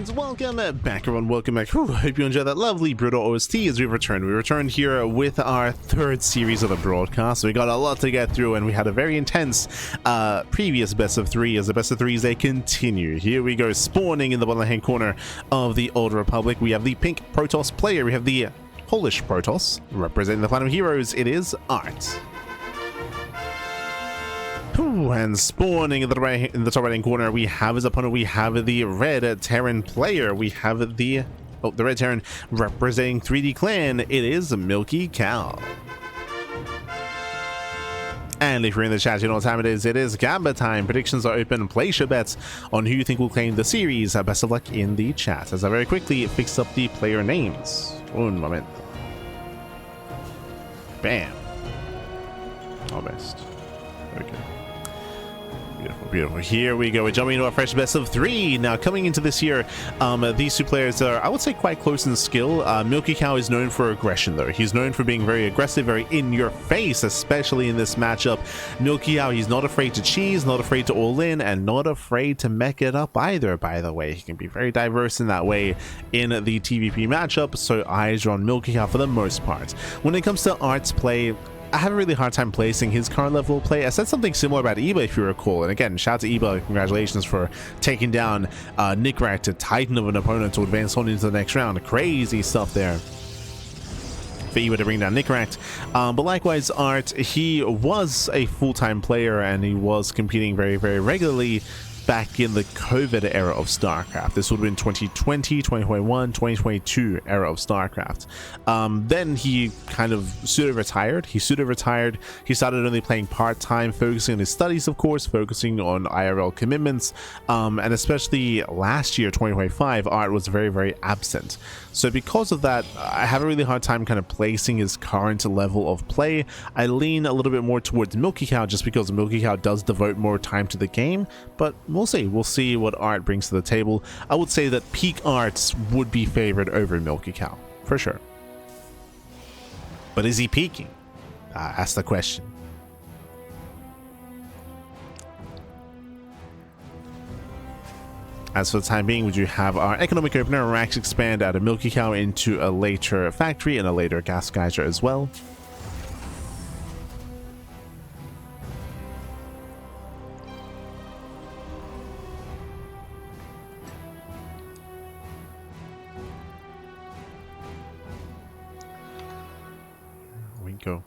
And welcome back, everyone. Welcome back. Whew, hope you enjoyed that lovely brutal OST as we returned. We returned here with our third series of the broadcast. We got a lot to get through, and we had a very intense previous best of three. As the best of threes, they continue. Here we go, spawning in the bottom hand corner of the Old Republic. We have the pink Protoss player. We have the Polish Protoss representing the Platinum Heroes. It is ArT. And spawning in the top right hand corner, we have his opponent. We have the red Terran player. We have the red Terran representing 3D Clan. It is MilkiCow. And if you're in the chat, you know what time it is. It is Gamba time. Predictions are open. Place your bets on who you think will claim the series. Best of luck in the chat as I very quickly fix up the player names. Un moment. Bam. Almost. Okay. Beautiful, beautiful. Here we go. We're jumping into our fresh best of three. Now, coming into this year, these two players are, I would say, quite close in skill. MilkiCow is known for aggression, though. He's known for being very aggressive, very in your face, especially in this matchup. MilkiCow, he's not afraid to cheese, not afraid to all in, and not afraid to mech it up either, by the way. He can be very diverse in that way in the TvP matchup, so eyes are on MilkiCow for the most part. When it comes to ArT's play, I have a really hard time placing his current level of play. I said something similar about Eba, if you recall. And again, shout out to Eba. Congratulations for taking down Nickrat, to titan of an opponent to advance on into the next round. Crazy stuff there for Eba to bring down Nickrat. But likewise, ArT, he was a full-time player and he was competing very, very regularly back in the COVID era of StarCraft. This would have been 2020, 2021, 2022 era of StarCraft. Then he kind of pseudo-retired. He started only playing part-time, focusing on his studies, of course, focusing on IRL commitments. And especially last year, 2025, ArT was very, very absent. So because of that, I have a really hard time kind of placing his current level of play. I lean a little bit more towards MilkiCow just because MilkiCow does devote more time to the game, but we'll see what ArT brings to the table. I would say that peak ArT would be favored over MilkiCow, for sure. But is he peaking? That's the question. As for the time being, we do have our economic opener, Rax expand out of MilkiCow into a later factory and a later gas geyser as well. Here we go.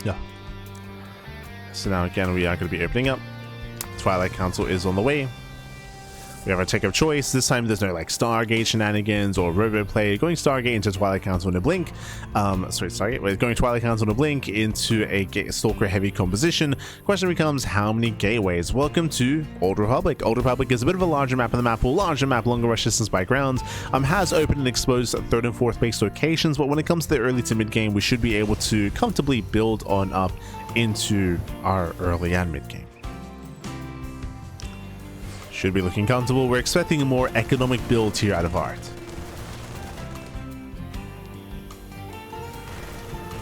Yeah. So now again, we are going to be opening up. Twilight Council is on the way. We have our tech of choice. This time there's no like Stargate shenanigans or robo play. Going Stargate into Twilight Council in a blink. Stargate. We're going Twilight Council in a blink into a Stalker heavy composition. Question becomes, how many gateways? Welcome to Old Republic. Old Republic is a bit of a larger map on the map, longer rush distance by ground. Has opened and exposed third and fourth base locations, but when it comes to the early to mid game, we should be able to comfortably build on up into our early and mid game. Should be looking comfortable. We're expecting a more economic build here out of ArT.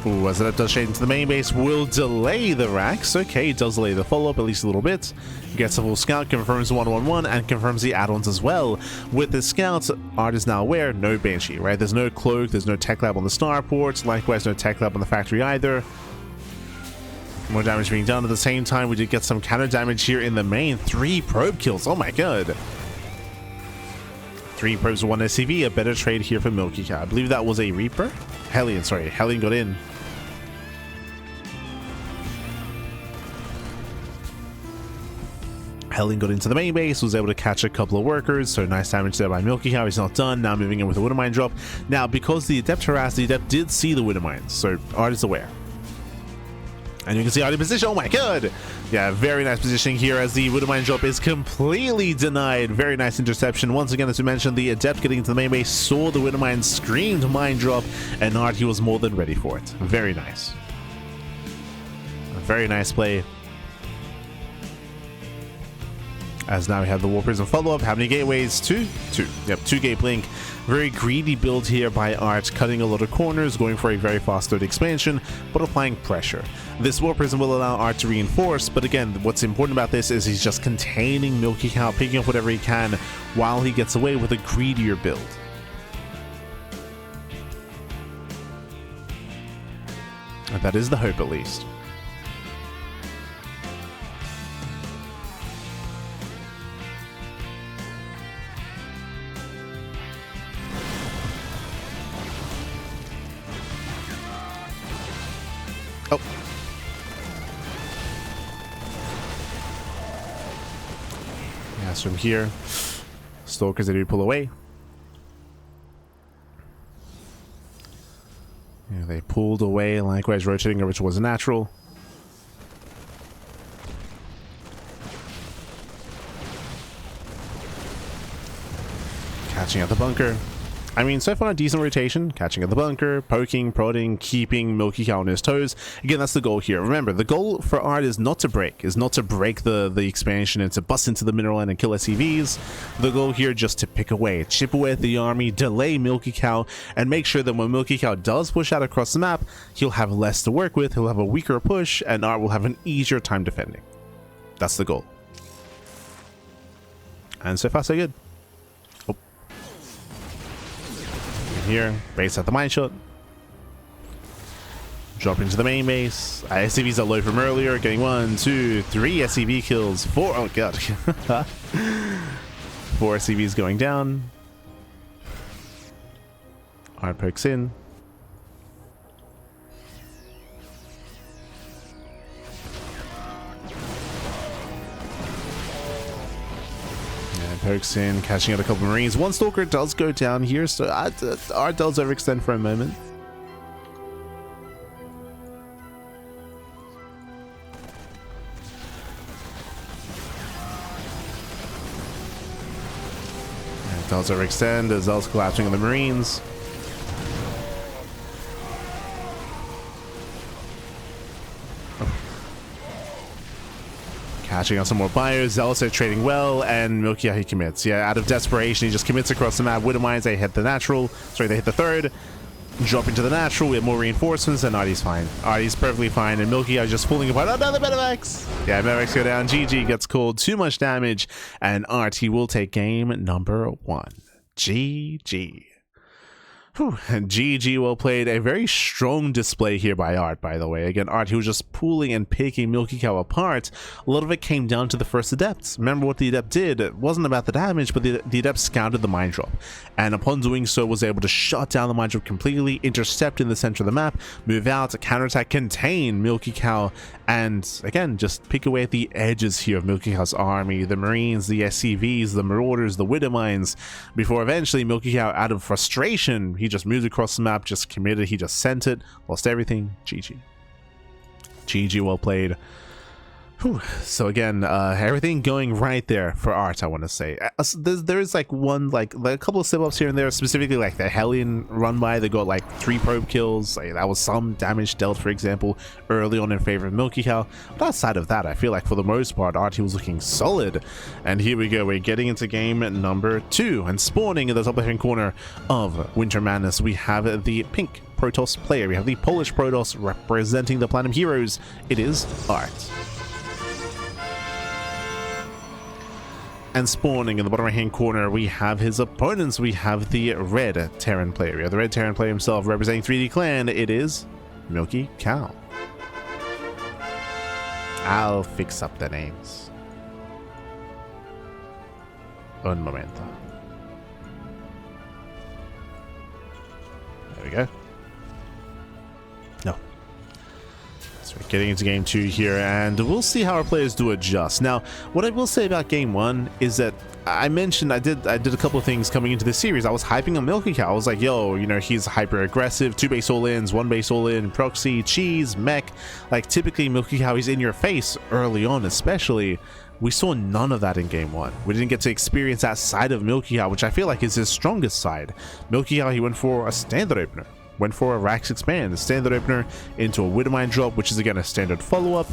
Ooh, as that does shade into the main base, will delay the racks. Okay, it does delay the follow-up at least a little bit. Gets a full scout, confirms 111, and confirms the add-ons as well. With the scouts, ArT is now aware, no Banshee, right? There's no cloak, there's no tech lab on the starports, likewise no tech lab on the factory either. More damage being done at the same time. We did get some counter damage here in the main. 3 probe kills. Oh my god. 3 probes, 1 SCV. A better trade here for MilkiCow. I believe that was a Reaper. Hellion, sorry. Hellion got in. Hellion got into the main base, was able to catch a couple of workers, so nice damage there by MilkiCow. He's not done. Now moving in with a Widowmine drop. Now, because the Adept harassed, the Adept did see the Widowmines, so ArT is aware. And you can see ArT in position. Oh my god! Yeah, very nice positioning here as the Widowmine drop is completely denied. Very nice interception. Once again, as we mentioned, the Adept getting into the main base saw the Widowmine, screamed mine drop, and ArT, he was more than ready for it. Very nice. A very nice play. As now we have the War Prism follow-up. How many gateways? Two? Two. Yep, 2 gate blink. Very greedy build here by ArT, cutting a lot of corners, going for a very fast load expansion, but applying pressure. This War Prism will allow ArT to reinforce, but again, what's important about this is he's just containing MilkiCow, picking up whatever he can while he gets away with a greedier build. And that is the hope, at least. Oh. Yeah, so from here, Stalkers, they do pull away. Yeah, they pulled away, likewise rotating over towards the natural. Catching at the bunker. I mean, so far, decent rotation, catching at the bunker, poking, prodding, keeping MilkiCow on his toes. Again, that's the goal here. Remember, the goal for ArT is not to break the expansion and to bust into the mineral land and kill SCVs. The goal here just to pick away, chip away at the army, delay MilkiCow, and make sure that when MilkiCow does push out across the map, he'll have less to work with, he'll have a weaker push, and ArT will have an easier time defending. That's the goal. And so far, so good. Here, base at the mine shot. Drop into the main base. SCVs are low from earlier, getting 1, 2, 3 SCV kills. 4, oh god. 4 SCVs going down. ArT pokes in. Pokes in, catching out a couple of Marines. One Stalker does go down here, so ArT does overextend for a moment. And it does overextend as Zell's collapsing on the Marines. Catching on some more buyers. Zealous are trading well, and MilkiCow, he commits. Yeah, out of desperation, he just commits across the map. Widow Mines, they hit the natural. Sorry, they hit the third. Drop into the natural. We have more reinforcements, and ArT's fine. ArT's perfectly fine, and MilkiCow just falling apart. Another Medivacs! Yeah, Medivacs go down. GG gets called. Too much damage, and ArT will take game number 1. GG. Whew. And GG, well played. A very strong display here by ArT, by the way. Again, ArT, he was just pulling and picking MilkiCow apart. A lot of it came down to the first Adept. Remember what the Adept did? It wasn't about the damage, but the Adept scouted the mine drop. And upon doing so, was able to shut down the mine drop completely, intercept in the center of the map, move out, counterattack, contain MilkiCow, and again, just pick away at the edges here of MilkiCow's army, the Marines, the SCVs, the Marauders, the Widow Mines, before eventually MilkiCow, out of frustration, he just moved across the map, just committed, he just sent it, lost everything. GG. GG, well played. Whew. So again, everything going right there for ArT, I want to say. There's like a couple of slip-ups here and there, specifically like the Hellion run by, they got like 3 probe kills. Like, that was some damage dealt, for example, early on in favor of MilkiCow. But outside of that, I feel like for the most part, ArT was looking solid. And here we go, we're getting into game number 2, and spawning in the top left-hand corner of Winter Madness, we have the pink Protoss player. We have the Polish Protoss representing the Platinum Heroes. It is ArT. And spawning in the bottom right hand corner, we have his opponents. We have the red Terran player. We have the red Terran player himself representing 3D Clan. It is MilkiCow. I'll fix up the names. Un momento. There we go. No. So we're getting into game 2 here, and we'll see how our players do adjust. Now, what I will say about game 1 is that I mentioned I did a couple of things coming into the series. I was hyping on MilkiCow. I was like, yo, you know, he's hyper aggressive, 2 base all-ins, 1 base all-in, proxy, cheese, mech. Like, typically MilkiCow, he's in your face early on, especially. We saw none of that in game 1. We didn't get to experience that side of MilkiCow, which I feel like is his strongest side. MilkiCow, he went for a standard opener. went for a Rax Expand, a standard opener into a Widowmine drop, which is again a standard follow-up,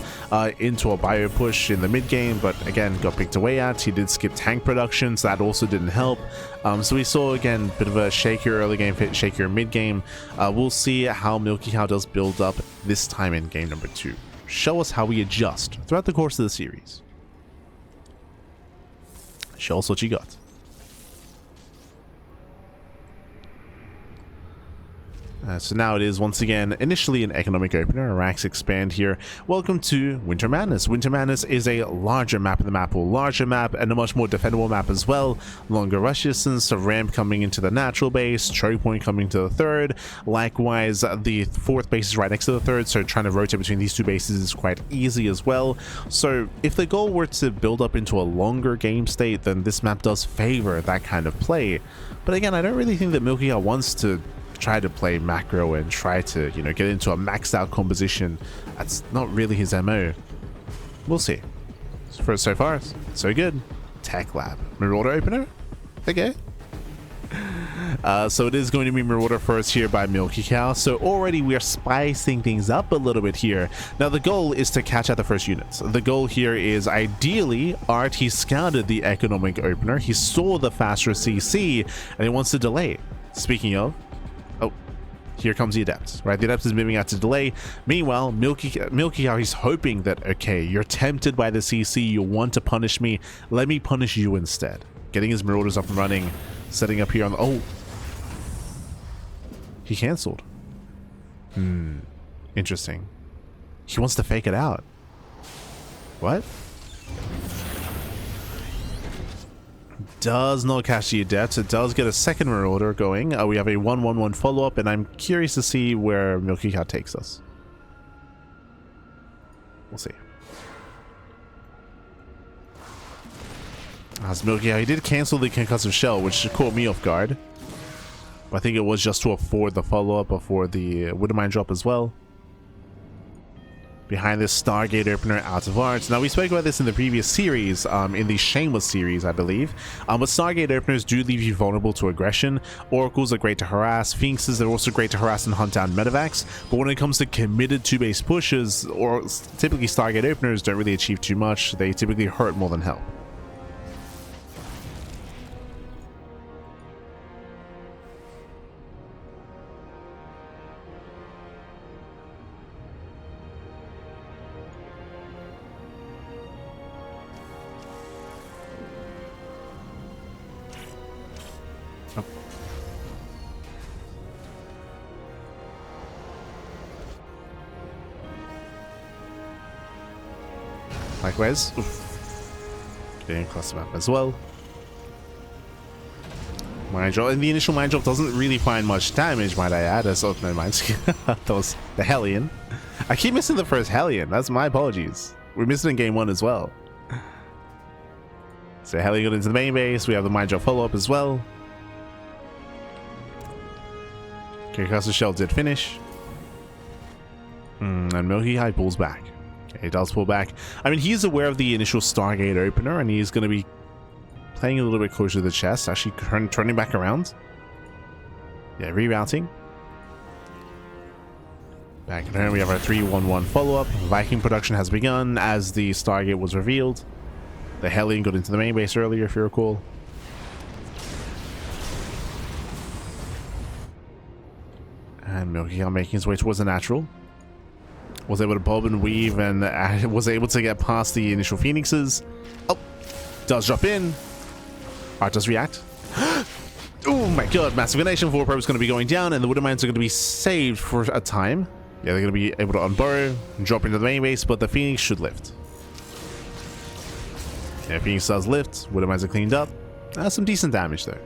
into a Bio Push in the mid-game, but again got picked away at. He did skip tank production, so that also didn't help. So we saw again a bit of a shakier early game, shakier mid-game. We'll see how MilkiCow does build up this time in game number 2. Show us how we adjust throughout the course of the series. Show us what you got. So now it is once again initially an economic opener, a Rax Expand here. Welcome to Winter Madness. Winter Madness is a larger map in the map, larger map and a much more defendable map as well. Longer rush distance, a ramp coming into the natural base, choke point coming to the third. Likewise, the fourth base is right next to the third, so trying to rotate between these two bases is quite easy as well. So if the goal were to build up into a longer game state, then this map does favor that kind of play. But again, I don't really think that MilkiCow wants to try to play macro and try to, you know, get into a maxed out composition. That's not really his MO. We'll see. So far, so good. Tech Lab. Marauder opener? Okay. So it is going to be Marauder first here by MilkiCow. So already we are spicing things up a little bit here. Now the goal is to catch out the first units. The goal here is ideally ArT. He scouted the economic opener. He saw the faster CC and he wants to delay. Speaking of, oh, here comes the Adept, right? The Adept is moving out to delay. Meanwhile, MilkiCow, he's hoping that, okay, you're tempted by the CC, you want to punish me, let me punish you instead. Getting his Marauders up and running, setting up here on the, oh, he cancelled. Interesting. He wants to fake it out. What? Does not catch the Adept. It does get a second Marauder going. We have a 1-1-1 follow-up, and I'm curious to see where MilkiCow takes us. We'll see. As MilkiCow, he did cancel the concussive shell, which caught me off guard. I think it was just to afford the follow-up before the Widowmine drop as well. Behind this Stargate opener out of ArT. Now we spoke about this in the previous series, in the Shameless series, I believe. But Stargate openers do leave you vulnerable to aggression. Oracles are great to harass. Phoenixes are also great to harass and hunt down medevacs. But when it comes to committed 2-base pushes, or typically Stargate openers don't really achieve too much. They typically hurt more than help. Likewise, getting across the map as well. Mind drop, and the initial mind drop doesn't really find much damage, might I add. As oh no, mind. That was the Hellion. I keep missing the first Hellion. That's my apologies. We missed it in game 1 as well. So Hellion got into the main base. We have the mind drop follow up as well. Concussive shell did finish, and MilkiCow pulls back. Okay, he does pull back. I mean, he's aware of the initial Stargate opener, and he's going to be playing a little bit closer to the chest, actually turning back around. Yeah, rerouting. Back at home, we have our 3-1-1 follow-up. Viking production has begun as the Stargate was revealed. The Hellion got into the main base earlier, if you recall. And MilkiCow making his way towards the natural. Was able to bob and weave and was able to get past the initial Phoenixes. Oh, does drop in. ArT does react. Oh my god, Massive Nation 4 Probe is going to be going down, and the Widowmines are going to be saved for a time. Yeah, they're going to be able to unburrow and drop into the main base, but the Phoenix should lift. Yeah, Phoenix does lift. Widowmines are cleaned up. Some decent damage there.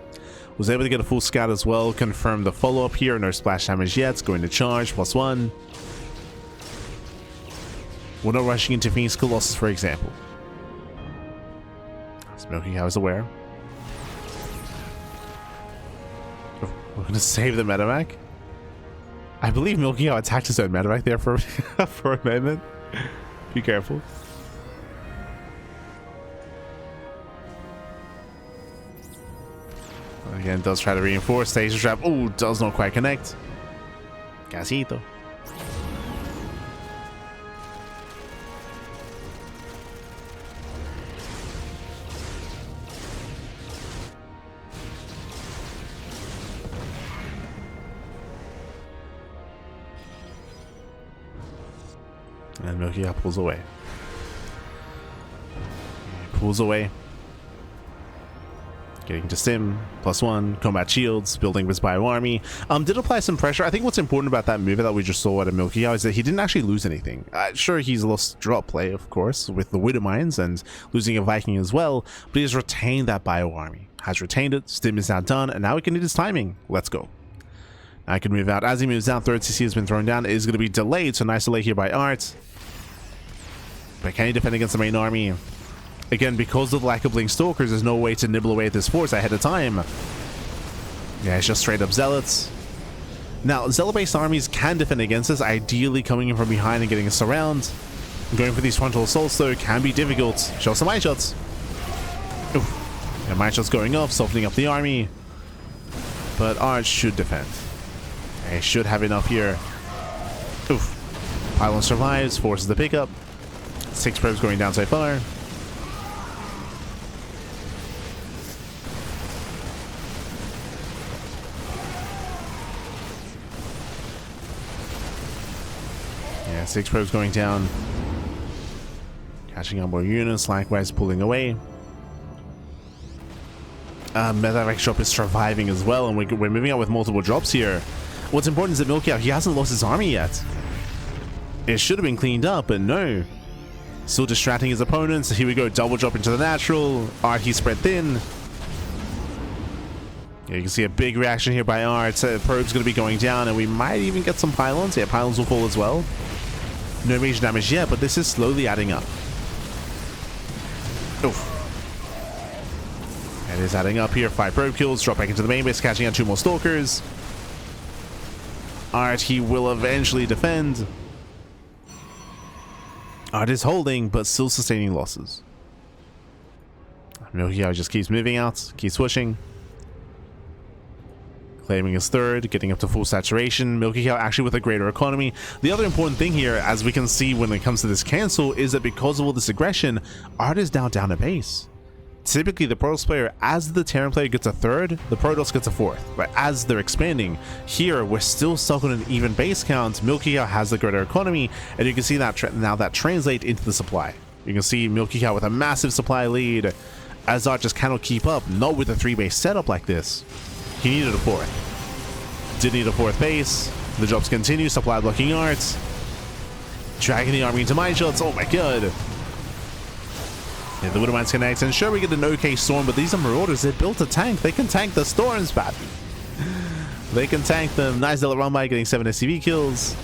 Was able to get a full scout as well. Confirm the follow-up here. No splash damage yet. It's going to charge. +1. We're not rushing into Phoenix Colossus, for example. MilkiCow is aware. We're going to save the medevac. I believe MilkiCow attacked his own medevac there for, for a moment. Be careful. Again, does try to reinforce. Stasis trap. Oh, does not quite connect. Casito. And MilkiCow pulls away. He pulls away. Getting to Stim, +1, combat shields, building his bio army. Did apply some pressure. I think what's important about that move that we just saw out of MilkiCow is that he didn't actually lose anything. Sure, he's lost drop play, of course, with the Widow Mines and losing a Viking as well, but he has retained that bio army. Has retained it, Stim is now done, and now he can hit his timing. Let's go. I can move out. As he moves out, third CC has been thrown down. It is going to be delayed, so nice delay here by ArT. But can he defend against the main army? Again, because of the lack of Blink Stalkers, there's no way to nibble away at this force ahead of time. Yeah, it's just straight up Zealots. Now, Zealot-based armies can defend against this, ideally coming in from behind and getting a surround. Going for these frontal assaults, though, can be difficult. Show some Might Shots. Oof. Yeah, Might Shots going off, softening up the army. But ArT should defend. He should have enough here. Oof. Pylon survives, forces the pickup. 6 probes going down so far. Yeah, 6 probes going down. Catching on more units, likewise pulling away. Medevac drop is surviving as well, and we're moving out with multiple drops here. What's important is that MilkiCow, he hasn't lost his army yet. It should have been cleaned up, but no. Still distracting his opponents. Here we go, double drop into the natural. ArT spread thin. Yeah, you can see a big reaction here by ArT. Probe's going to be going down, and we might even get some pylons. Yeah, pylons will fall as well. No major damage yet, but this is slowly adding up. Oof. It is adding up here. 5 probe kills, drop back into the main base, catching out 2 more stalkers. ArT, he will eventually defend. ArT is holding, but still sustaining losses. MilkiCow just keeps moving out, keeps pushing. Claiming his third, getting up to full saturation. MilkiCow actually with a greater economy. The other important thing here, as we can see when it comes to this cancel, is that because of all this aggression, ArT is now down a base. Typically, the Protoss player, as the Terran player gets a third, the Protoss gets a fourth. But as they're expanding, here we're still stuck on an even base count. MilkiCow has the greater economy, and you can see that now that translates into the supply. You can see MilkiCow with a massive supply lead, as ArT just cannot keep up, not with a 3-base setup like this. He needed a fourth. Did need a fourth base. The drops continue, supply blocking ArT. Dragging the army into Might Shots. Oh my god. Yeah, the Widow Mines connect, and sure, we get an okay storm, but these are Marauders. They built a tank. They can tank the storms, Pat. They can tank them. Nice Zealot run by, getting 7 SCV kills.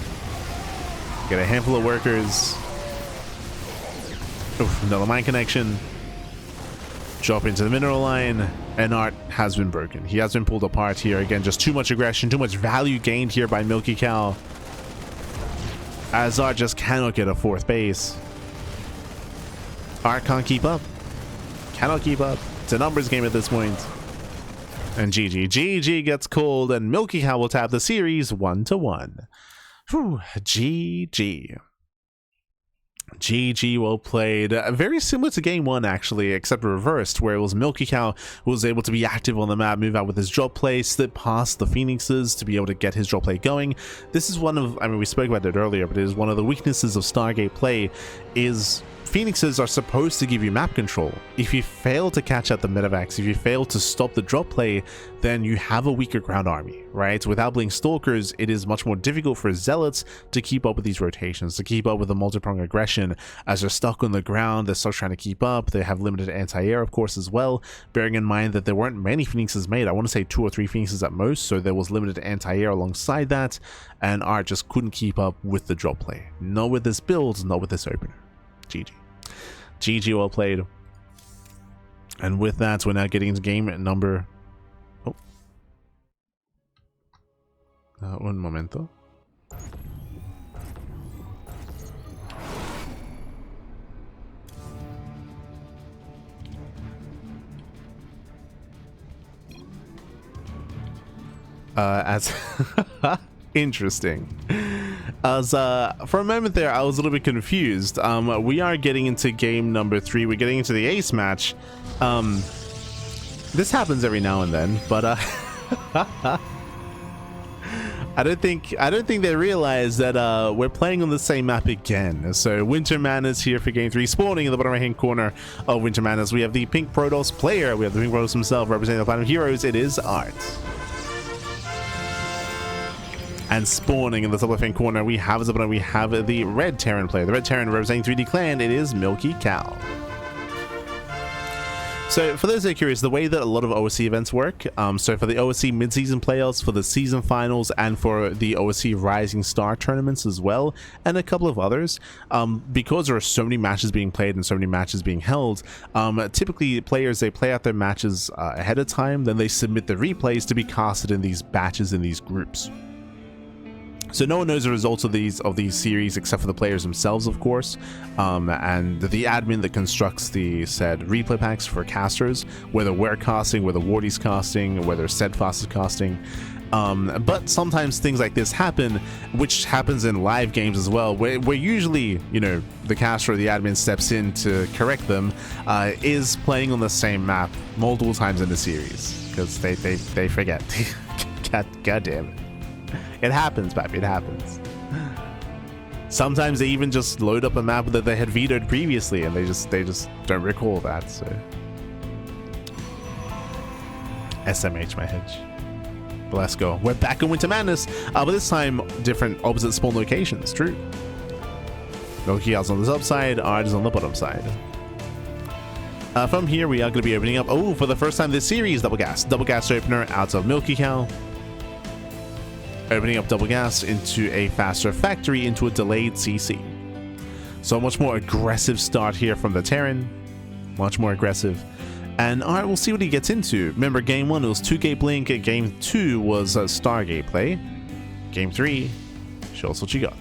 Get a handful of workers. Oof, another mine connection. Drop into the mineral line, and ArT has been broken. He has been pulled apart here. Again, just too much aggression, too much value gained here by MilkiCow. As ArT just cannot get a fourth base. ArT can't keep up. Cannot keep up. It's a numbers game at this point. And GG gets called, and MilkiCow will tap the series 1-1. Whew, GG. GG, well played. Very similar to game 1 actually, except reversed, where it was MilkiCow who was able to be active on the map, move out with his drop play, slip past the Phoenixes to be able to get his drop play going. This is one of, I mean, we spoke about it earlier, but it is one of the weaknesses of Stargate play, is Phoenixes are supposed to give you map control. If you fail to catch out the medevacs, if you fail to stop the drop play, then you have a weaker ground army, right? Without Blink Stalkers, it is much more difficult for Zealots to keep up with these rotations, to keep up with the multi-pronged aggression, as they're stuck on the ground, they're still trying to keep up, they have limited anti-air, of course, as well, bearing in mind that there weren't many Phoenixes made. I want to say 2 or 3 Phoenixes at most, so there was limited anti-air alongside that, and ArT just couldn't keep up with the drop play. Not with this build, not with this opener. GG. GG, well played. And with that, we're now getting into game number... Oh. Un momento. As... Interesting. As for a moment there, I was a little bit confused. We are getting into game number 3. We're getting into the ace match. This happens every now and then, but I don't think they realize that we're playing on the same map again. So Winter Madness here for game 3, spawning in the bottom right hand corner of Winter Madness. We have the Pink Protoss player. We have the Pink Protoss himself representing the Platinum Heroes. It is ArT. And spawning in the top left hand corner, we have the Red Terran player. The Red Terran representing 3D Clan. It is MilkiCow. So for those that are curious, the way that a lot of OSC events work, so for the OSC mid-season playoffs, for the season finals, and for the OSC Rising Star tournaments as well, and a couple of others, because there are so many matches being played and so many matches being held, typically players, they play out their matches ahead of time, then they submit the replays to be casted in these batches, in these groups. So no one knows the results of these series except for the players themselves, of course, and the admin that constructs the said replay packs for casters, whether we're casting, whether Wardy's casting, whether Steadfast is casting. But sometimes things like this happen, which happens in live games as well, where usually, you know, the caster or the admin steps in to correct them, is playing on the same map multiple times in the series, because they forget. God damn it. It happens, papi, it happens. Sometimes they even just load up a map that they had vetoed previously, and they just don't recall that, so. SMH, my hedge. But let's go. We're back in Winter Madness, but this time different opposite spawn locations, true. MilkiCow's on the top side, ArT is on the bottom side. From here, we are going to be opening up, for the first time this series, Double Gas opener out of MilkiCow. Opening up Double Gas into a faster factory into a delayed CC. So a much more aggressive start here from the Terran. Much more aggressive. And ArT, we'll see what he gets into. Remember, game 1 it was 2-gate blink, game 2 was a Stargate play. Game 3, show us what you got.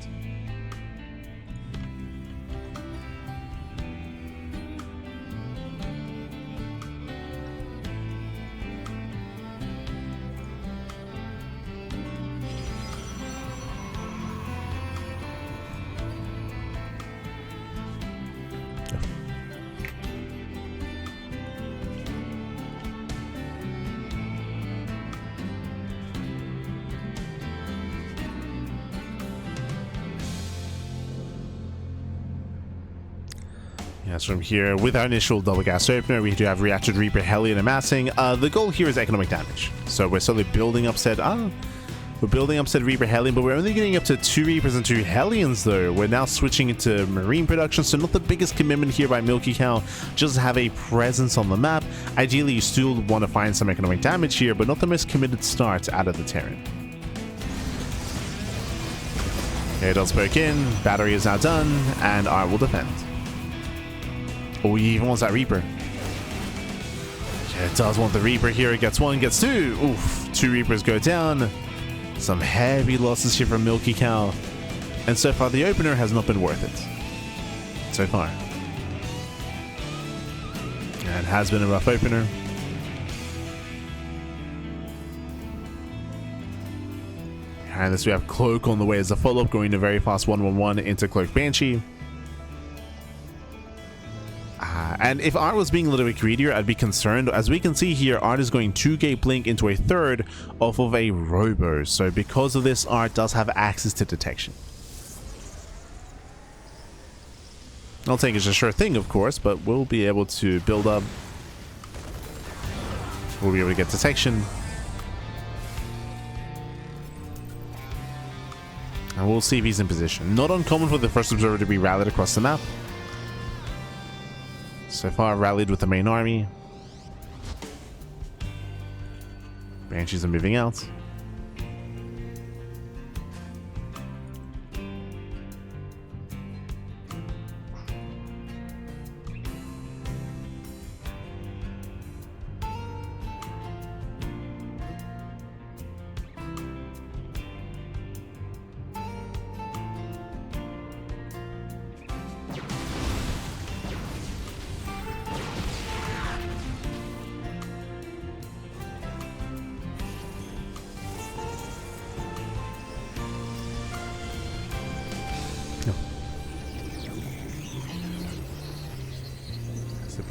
Yes, from here, with our initial Double Gas opener, we do have Reactor Reaper Hellion amassing. The goal here is economic damage. So we're slowly building up said, we're building up said Reaper Hellion, but we're only getting up to 2 Reapers and 2 Hellions though. We're now switching into Marine production, so not the biggest commitment here by MilkiCow, just have a presence on the map. Ideally, you still want to find some economic damage here, but not the most committed start out of the Terran. Okay, it does poke in, battery is now done, and ArT will defend. Oh, he even wants that Reaper. Yeah, it does want the Reaper here. It gets 1, gets 2. Oof, 2 Reapers go down. Some heavy losses here from MilkiCow. And so far, the opener has not been worth it. So far. And has been a rough opener. And this we have Cloak on the way as a follow-up, going to very fast 1-1-1 into Cloak Banshee. And if ArT was being a little bit greedier, I'd be concerned. As we can see here, ArT is going 2-gate blink into a 3rd off of a Robo. So because of this, ArT does have access to detection. I don't think it's a sure thing, of course, but we'll be able to build up. We'll be able to get detection. And we'll see if he's in position. Not uncommon for the first observer to be rallied across the map. So far, rallied with the main army. Banshees are moving out.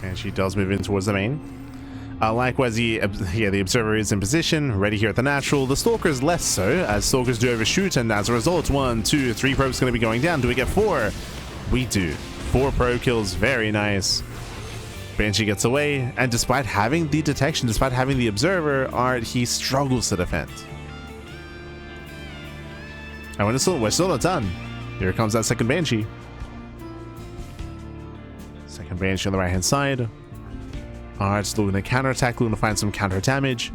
And she does move in towards the main. Likewise, the Observer is in position, ready here at the natural. The Stalker's less so, as Stalkers do overshoot, and as a result, 1, 2, 3 probes going to be going down. Do we get 4? We do. 4 probe kills, very nice. Banshee gets away, and despite having the detection, despite having the Observer, ArT, he struggles to defend. And we're still not done. Here comes that second Banshee. Second Banshee on the right-hand side. ArT's looking to counterattack, looking to find some counter damage.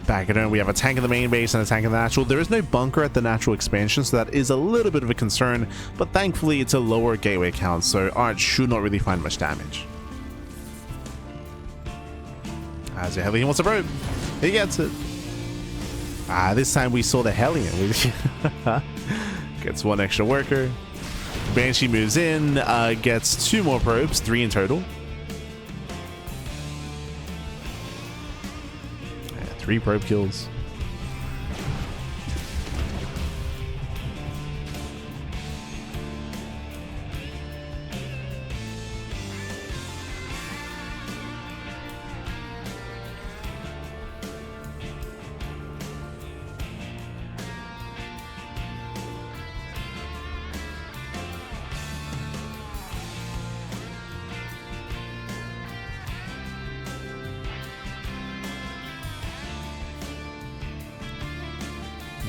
Back at home, we have a tank in the main base and a tank in the natural. There is no bunker at the natural expansion, so that is a little bit of a concern, but thankfully it's a lower gateway count, so ArT should not really find much damage. As a Hellion wants a probe. He gets it. This time we saw the Hellion. Gets 1 extra worker. Banshee moves in, gets 2 more probes, 3 in total. 3 probe kills.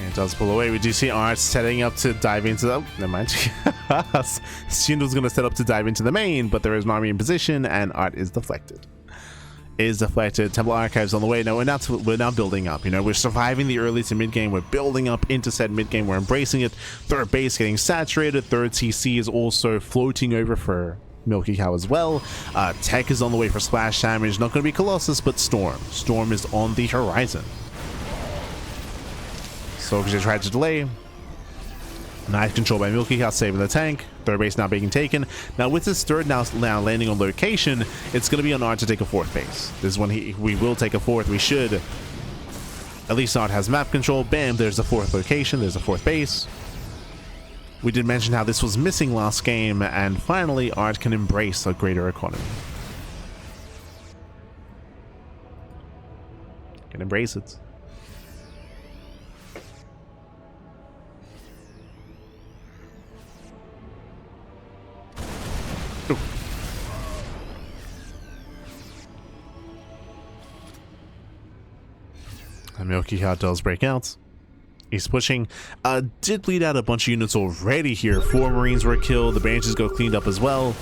It does pull away. We do see ArT setting up to dive into the... Oh, never mind. Assumed was going to set up to dive into the main, but there is an army in position, and ArT is deflected. Temple Archives on the way. No, we're now building up. You know, we're surviving the early to mid game. We're building up into said mid game. We're embracing it. Third base getting saturated. Third CC is also floating over for MilkiCow as well. Tech is on the way for splash damage. Not going to be Colossus, but Storm. Storm is on the horizon. Soldiers tried to delay. Nice control by MilkiCow, saving the tank. Third base now being taken. Now with this third now landing on location, it's going to be on ArT to take a 4th base. This is when we will take a 4th. We should. At least ArT has map control. Bam, there's a 4th location. There's a 4th base. We did mention how this was missing last game, and finally ArT can embrace a greater economy. Can embrace it. And MilkiCow does break out. He's pushing. Did bleed out a bunch of units already here. 4 Marines were killed. The Banshees go cleaned up as well.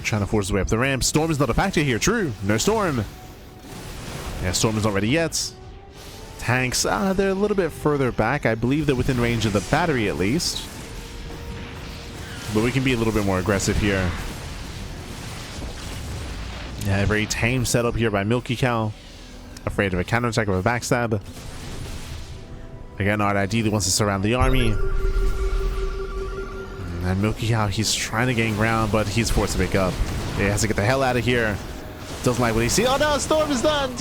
Trying to force his way up the ramp. Storm is not a factor here. True. No Storm. Yeah, Storm is not ready yet. Tanks, they're a little bit further back. I believe they're within range of the battery at least. But we can be a little bit more aggressive here. Yeah, a very tame setup here by MilkiCow. Afraid of a counterattack or a backstab. Again, ArT ideally wants to surround the army. And MilkiCow, he's trying to gain ground, but he's forced to pick up. He has to get the hell out of here. Doesn't like what he sees. Oh no, Storm is done!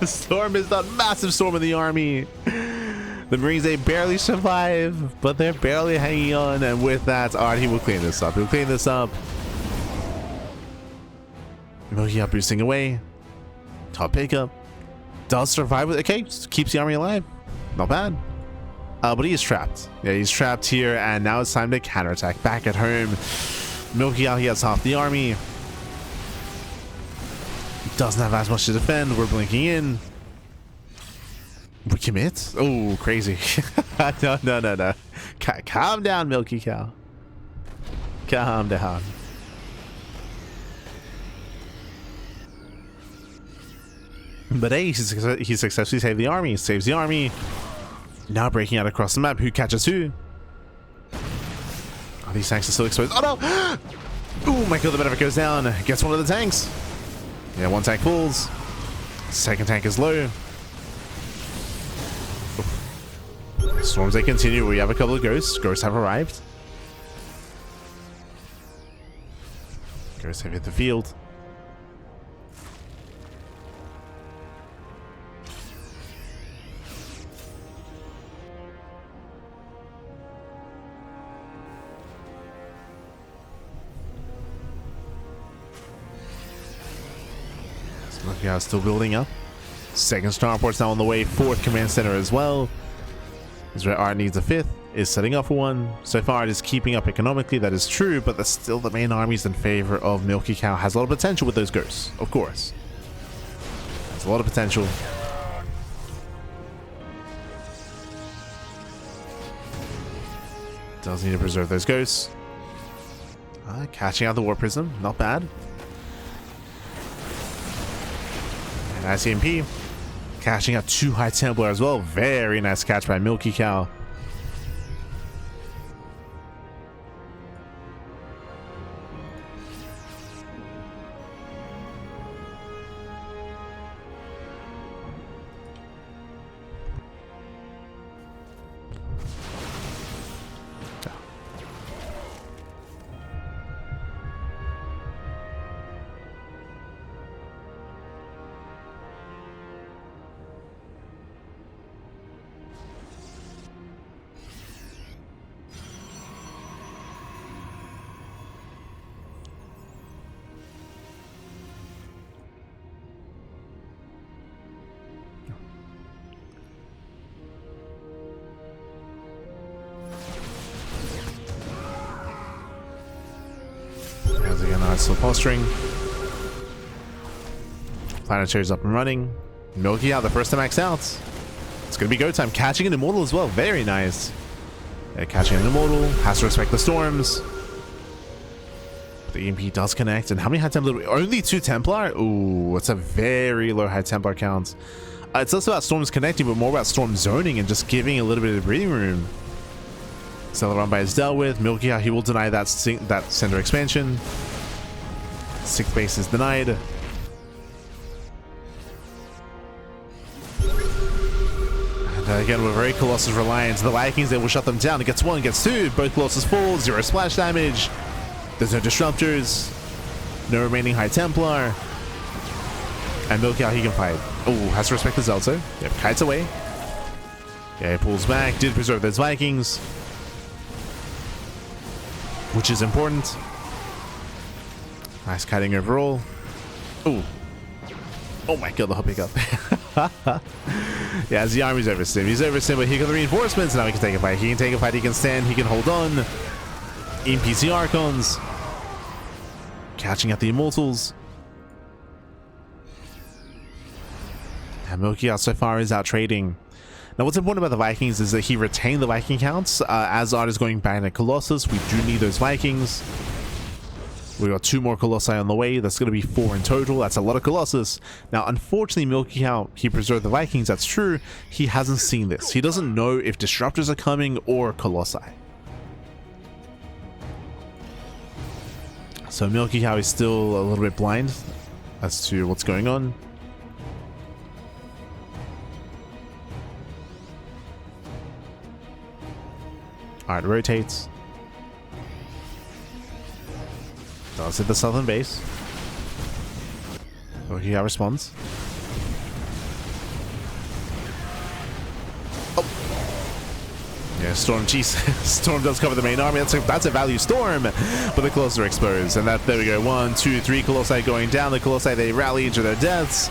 Storm is done. Massive storm in the army. The Marines, they barely survive, but they're barely hanging on. And with that, ArT, he will clean this up. He'll clean this up. MilkiCow boosting away. Top pickup. Does survive with... Okay, keeps the army alive. Not bad. But he is trapped. Yeah, he's trapped here, and now it's time to counterattack. Back at home. MilkiCow, he has half the army. Doesn't have as much to defend. We're blinking in. We commit? Oh, crazy. No. Calm down, MilkiCow. Calm down. But hey, he successfully saved the army. Saves the army. Now breaking out across the map. Who catches who? Oh, these tanks are still exposed. Oh no! Oh my god, the benefit goes down. Gets one of the tanks. Yeah, one tank falls. Second tank is low. Storms, they continue. We have a couple of ghosts. Ghosts have arrived. Ghosts have hit the field. MilkiCow still building up. Second starport's now on the way. Fourth command center as well. Is where ArT needs a fifth. Is setting up for one. So far it is keeping up economically, that is true, but that's still the main armies in favor of MilkiCow. Has a lot of potential with those ghosts, of course. Has a lot of potential. Does need to preserve those ghosts. Catching out the War Prism, not bad. And ICMP. Catching out 2 High Templar as well. Very nice catch by MilkiCow. Still posturing. Planetary's up and running. MilkiCow, the first to max out. It's gonna be go time. Catching an Immortal as well. Very nice. Yeah, catching an Immortal. Has to respect the storms. The EMP does connect. And how many High Templar? Only 2 Templar? Ooh, it's a very low High Templar count. It's less about storms connecting, but more about storm zoning and just giving a little bit of breathing room. Celeron is dealt with. MilkiCow, he will deny that center expansion. 6th base is denied. And again, we're very Colossus reliant. The Vikings, they will shut them down. It gets 1, gets 2. Both Colossus full. 0 splash damage. There's no disruptors. No remaining High Templar. And MilkiCow, he can fight. Oh, has to respect the Zelter. Yep, kites away. Yeah, he pulls back. Did preserve those Vikings, which is important. Nice kiting overall. Ooh. Oh my god, the hop pickup. Yeah, as the army's overstim. He's overstim, but he got the reinforcements. Now he can take a fight. He can take a fight. He can stand. He can hold on. NPC Archons. Catching at the Immortals. And MilkiCow so far is out trading. Now, what's important about the Vikings is that he retained the Viking counts. As ArT is going back to Colossus, we do need those Vikings. We got 2 more Colossi on the way. That's going to be 4 in total. That's a lot of Colossus. Now, unfortunately, MilkiCow, he preserved the Vikings. That's true. He hasn't seen this. He doesn't know if Disruptors are coming or Colossi. So MilkiCow is still a little bit blind as to what's going on. ArT rotates. Does hit the southern base. MilkiCow responds. Oh. Yeah, Storm, jeez. Storm does cover the main army. That's a value Storm. But the Colossi are exposed. And there we go. 1, 2, 3 Colossi going down. The Colossi, they rally into their deaths.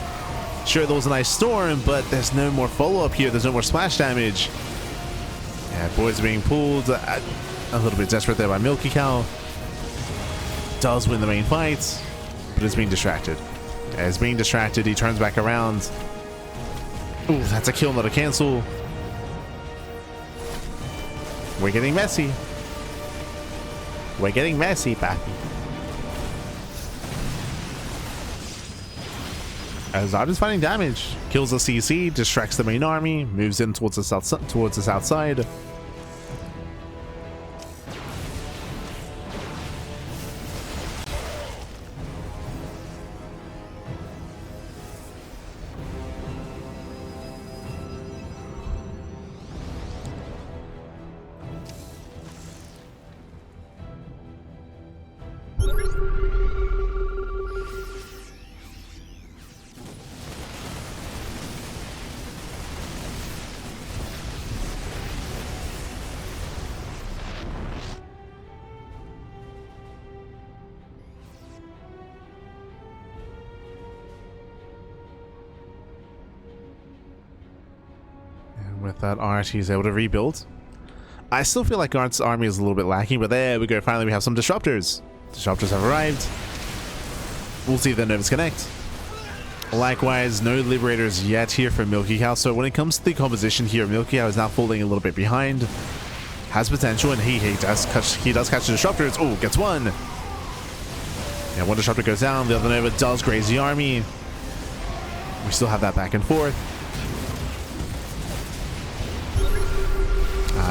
Sure, there was a nice Storm, but there's no more follow-up here. There's no more splash damage. Yeah, boys being pulled. A little bit desperate there by MilkiCow. Does win the main fight, but is being distracted. Yeah, he's being distracted. He turns back around. Ooh, that's a kill, not a cancel. We're getting messy. We're getting messy, Pappy. As ArT is finding damage, kills the CC, distracts the main army, moves in towards the south side. With that, ArT is able to rebuild. I still feel like ArT's army is a little bit lacking, but there we go. Finally, we have some disruptors. Disruptors have arrived. We'll see if the nerves connect. Likewise, no liberators yet here for MilkiCow. So when it comes to the composition here, MilkiCow is now falling a little bit behind. Has potential, and he does catch the disruptors. Oh, gets one. Yeah, one disruptor goes down. The other Nova does graze the army. We still have that back and forth.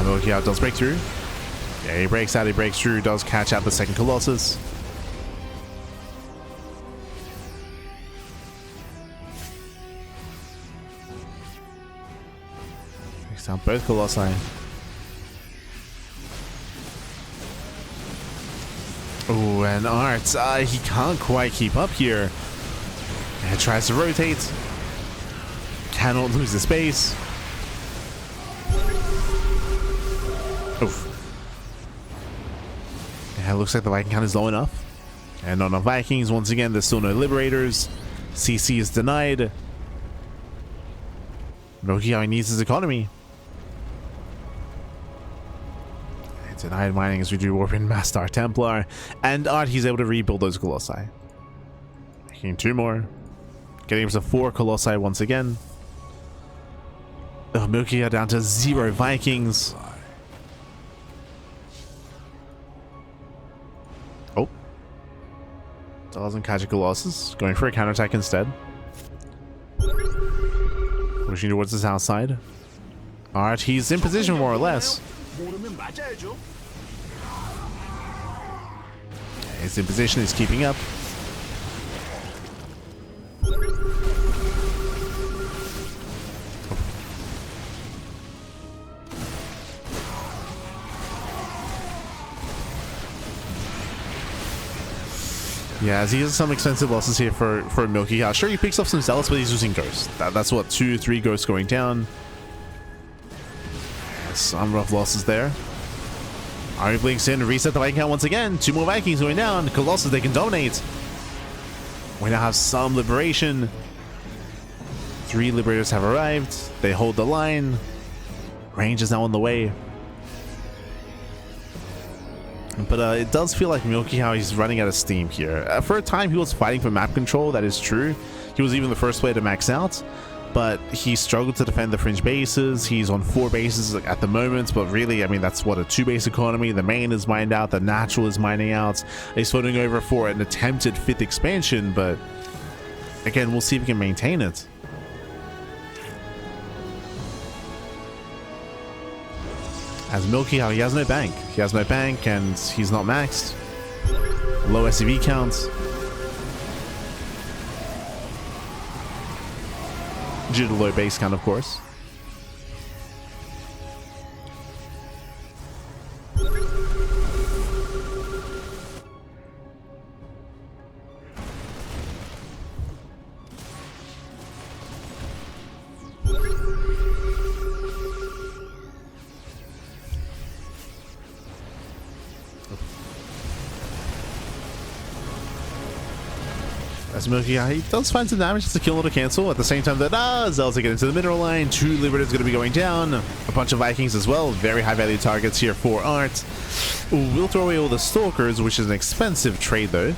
MilkiCow does break through. Yeah, he breaks out, he breaks through, does catch out the second Colossus. Takes down both Colossi. Oh, and ArT, he can't quite keep up here. And tries to rotate. Cannot lose the space. Oof. Yeah, it looks like the Viking count is low enough. And not enough Vikings. Once again, there's still no liberators. CC is denied. MilkiCow needs his economy. Denied mining as we do warp in Master Templar. And ArT, he's able to rebuild those Colossi. Making 2 more. Getting him to 4 Colossi once again. Oh, MilkiCow down to 0 Vikings. Oh. Doesn't catch a Colossus. Going for a counterattack instead. Pushing towards the south side. ArT, he's in position more or less. He's in position, he's keeping up. Yeah, as he has some expensive losses here for MilkiCow. Sure, he picks up some zealots, but he's losing ghosts. That's what, 2, 3 ghosts going down. Some rough losses there. Army blinks in, reset the Viking count once again. 2 more Vikings going down. Colossus, they can dominate. We now have some liberation. 3 liberators have arrived. They hold the line. Range is now on the way. But it does feel like MilkiCow, he's running out of steam here. For a time, he was fighting for map control. That is true. He was even the first player to max out. But he struggled to defend the fringe bases. He's on 4 bases at the moment, but really, I mean, that's what, a 2-base economy. The main is mined out, the natural is mining out. He's floating over for an attempted 5th expansion, but again, we'll see if he can maintain it. As MilkiCow, he has no bank. He has no bank, and he's not maxed. Low SCV counts. Due to low base count, of course. As MilkiCow, he does find some damage. It's a kill, not a cancel. At the same time that Zelda get into the mineral line. 2 liberators going to be going down. A bunch of Vikings as well. Very high value targets here for ArT. Ooh, we'll throw away all the Stalkers, which is an expensive trade though.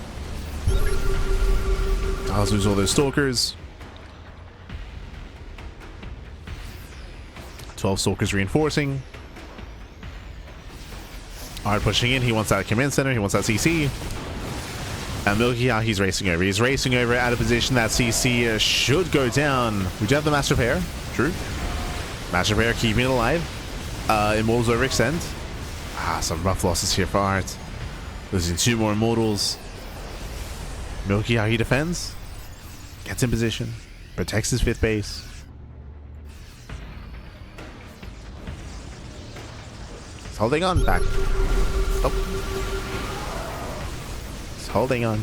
I'll lose all those Stalkers. 12 Stalkers reinforcing. ArT pushing in. He wants that command center. He wants that CC. And MilkiCow, he's racing over. He's racing over out of position. That CC should go down. We do have the Master Pair. True. Master Pair keeping it alive. Immortals overextend. Some rough losses here for ArT. Losing 2 more Immortals. MilkiCow, he defends. Gets in position. Protects his 5th base. He's holding on. Back. Oh. Holding on.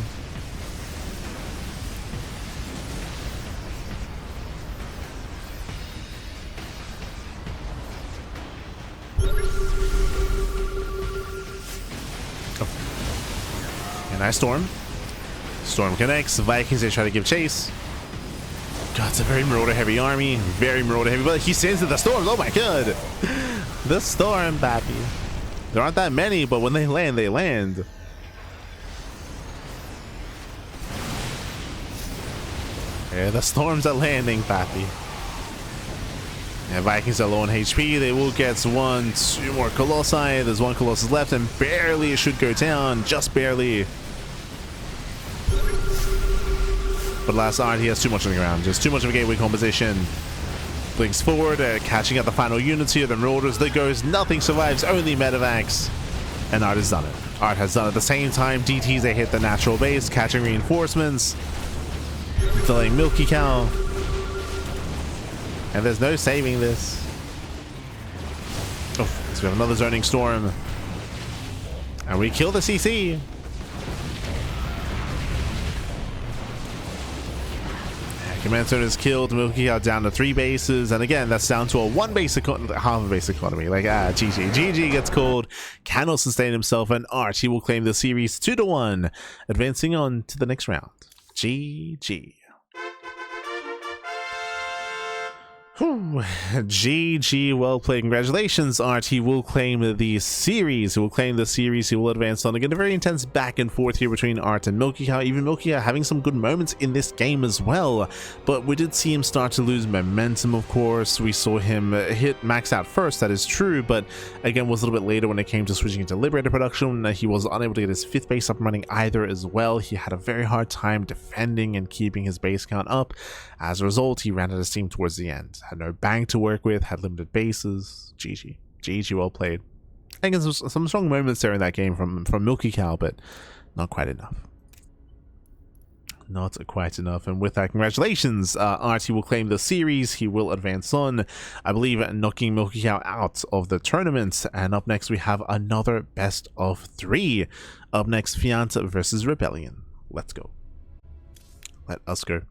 Oh. And nice storm. Storm connects. Vikings, they try to give chase. God, it's a very Marauder-heavy army. Very Marauder-heavy, but he sends in the storms. Oh my god. The storm, baby. There aren't that many, but when they land, they land. Yeah, the storms are landing, papi. Yeah, Vikings are low on HP. They will get 2 more Colossi. There's 1 Colossus left, and barely it should go down. Just barely. But last ArT, he has too much on the ground. Just too much of a gateway composition. Blinks forward, catching up the final units here. The Marauders, there goes. Nothing survives, only Medivacs. And ArT has done it. ArT has done it at the same time. DTs, they hit the natural base, catching reinforcements. Delaying MilkiCow. And there's no saving this. Oh, so we have another zoning storm. And we kill the CC. Command Zone is killed. MilkiCow down to 3 bases. And again, that's down to a 1 base economy, half a base economy. Like, GG. GG gets called. Cannot sustain himself. And ArT, he will claim the series 2-1. Advancing on to the next round. GG. Whew. GG, well played. Congratulations, ArT. He will claim the series. He will claim the series. He will advance on. Again, a very intense back and forth here between ArT and MilkiCow. Even MilkiCow having some good moments in this game as well. But we did see him start to lose momentum, of course. We saw him hit max out first, that is true. But again, was a little bit later when it came to switching into Liberator production. He was unable to get his 5th base up and running either as well. He had a very hard time defending and keeping his base count up. As a result, he ran out of steam towards the end. Had no bank to work with, had limited bases. GG. GG, well played. I think there's some strong moments there in that game from MilkiCow, but not quite enough. Not quite enough. And with that, congratulations. ArT will claim the series. He will advance on, I believe, knocking MilkiCow out of the tournament. And up next, we have another best of 3. Up next, Fiant versus Rebellion. Let's go. Let us go.